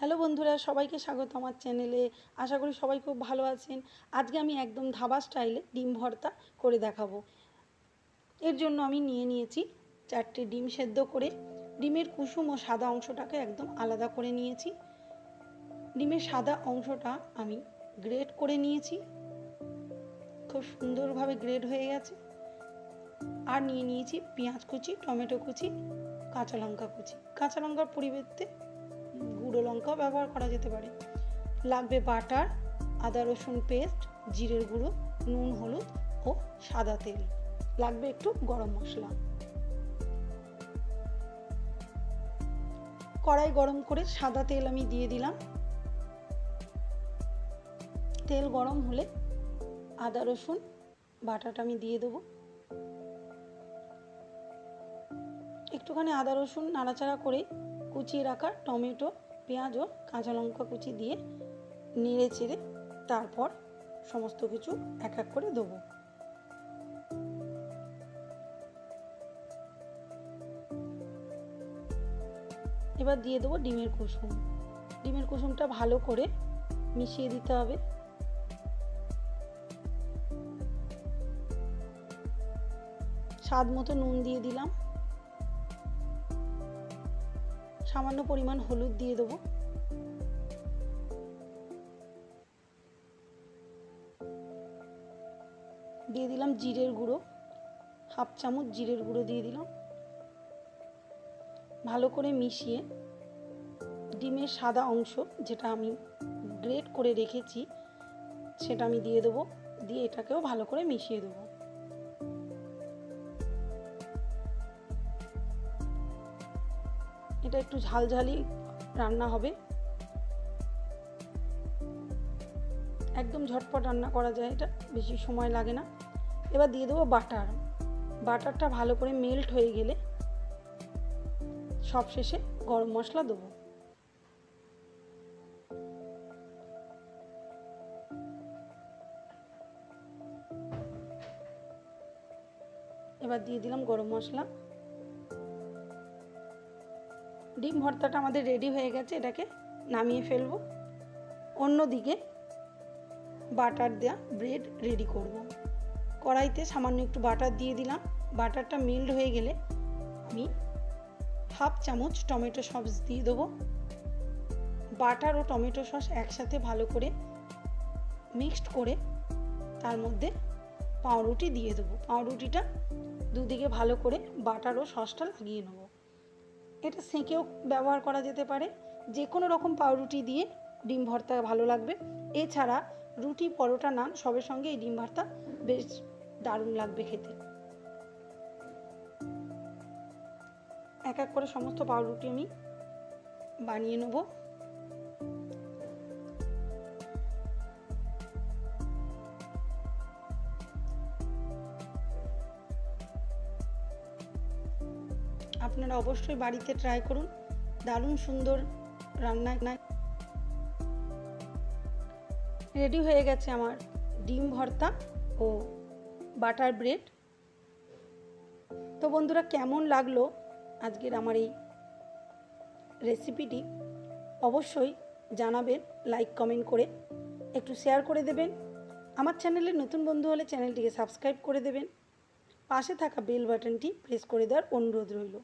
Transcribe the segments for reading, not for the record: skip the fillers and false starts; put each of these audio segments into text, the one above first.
Hello বন্ধুরা, সবাইকে স্বাগত আমার চ্যানেলে। আশা করি সবাই খুব ভালো আছেন। আজকে আমি একদম ধাবা স্টাইলে ডিম ভর্তা করে দেখাবো। এর জন্য আমি নিয়েছি 4টে ডিম সেদ্ধ করে ডিমের কুসুম ও সাদা অংশটাকে একদম আলাদা করে নিয়েছি। ডিমের সাদা অংশটা আমি গ্রেট করে নিয়েছি, খুব সুন্দরভাবে গ্রেট হয়ে গেছে। আর নিয়েছি পেঁয়াজ কুচি, টমেটো কুচি, কাঁচা লঙ্কা কুচি। কাঁচা লঙ্কার পরিবর্তে গুঁড়ো লঙ্কাও ব্যবহার করা যেতে পারে। লাগবে বাটার, আদা রসুন পেস্ট, জিরের গুঁড়ো, নুন, হলুদ ও সাদা তেল। লাগবে একটু গরম মশলা। কড়াই গরম করে সাদা তেল আমি দিয়ে দিলাম। তেল গরম হলে আদা রসুন বাটাটা আমি দিয়ে দেবো। একটুখানি আদা রসুন নাড়াচাড়া করে কুচিয়ে রাখা টমেটো, পেঁয়াজ ও কাঁচা লঙ্কা কুচি দিয়ে নেড়ে চেড়ে তারপর সমস্ত কিছু এক এক করে দেবো। এবার দিয়ে দেবো ডিমের কুসুম। ডিমের কুসুমটা ভালো করে মিশিয়ে দিতে হবে। স্বাদ মতো নুন দিয়ে দিলাম। সামান্য পরিমাণ হলুদ দিয়ে দেবো। দিয়ে দিলাম জিরের গুঁড়ো, হাফ চামচ জিরের গুঁড়ো দিয়ে দিলাম। ভালো করে মিশিয়ে ডিমের সাদা অংশ যেটা আমি গ্রেট করে রেখেছি সেটা আমি দিয়ে দেবো। দিয়ে এটাকেও ভালো করে মিশিয়ে দেবো। এটা একটু ঝালঝালি রান্না হবে, একদম ঝটপট রান্না করা যায়, এটা বেশি সময় লাগে না। এবার দিয়ে দেবো বাটার। বাটারটা ভালো করে মেল্ট হয়ে গেলে সব শেষে গরম মশলা দেবো। এবার দিয়ে দিলাম গরম মশলা। ডিম ভর্তাটা আমাদের রেডি হয়ে গেছে, এটাকে নামিয়ে ফেলবো। অন্যদিকে বাটার দেওয়া ব্রেড রেডি করব। কড়াইতে সামান্য একটু বাটার দিয়ে দিলাম। বাটারটা মেল্ট হয়ে গেলে আমি হাফ চামচ টমেটো সস দিয়ে দেবো। বাটার ও টমেটো সস একসাথে ভালো করে মিক্সড করে তার মধ্যে পাউরুটি দিয়ে দেবো। পাউরুটিটা দুদিকে ভালো করে বাটার ও সসটা লাগিয়ে নেবো। এটা সেঁকেও ব্যবহার করা যেতে পারে। যে কোনো রকম পাউরুটি দিয়ে ডিম ভর্তা ভালো লাগবে। এছাড়া রুটি, পরোটা, নান সবের সঙ্গে এই ডিম ভর্তা বেশ দারুণ লাগবে খেতে। এক এক করে সমস্ত পাউরুটি আমি বানিয়ে নেব। আপনারা অবশ্যই বাড়িতে ট্রাই করুন, দারুণ সুন্দর রান্না। রেডি হয়ে গেছে আমার ডিম ভর্তা ও বাটার ব্রেড। তো বন্ধুরা, কেমন লাগলো আজকের আমার এই রেসিপিটি অবশ্যই জানাবেন লাইক কমেন্ট করে, একটু শেয়ার করে দেবেন। আমার চ্যানেলে নতুন বন্ধু হলে চ্যানেলটিকে সাবস্ক্রাইব করে দেবেন। পাশে থাকা বেল বাটনটি প্রেস করে দেওয়ার অনুরোধ রইল।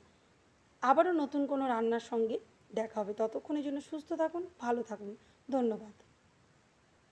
আবারও নতুন কোনো রান্নার সঙ্গে দেখা হবে। ততক্ষণের জন্য সুস্থ থাকুন, ভালো থাকুন। ধন্যবাদ।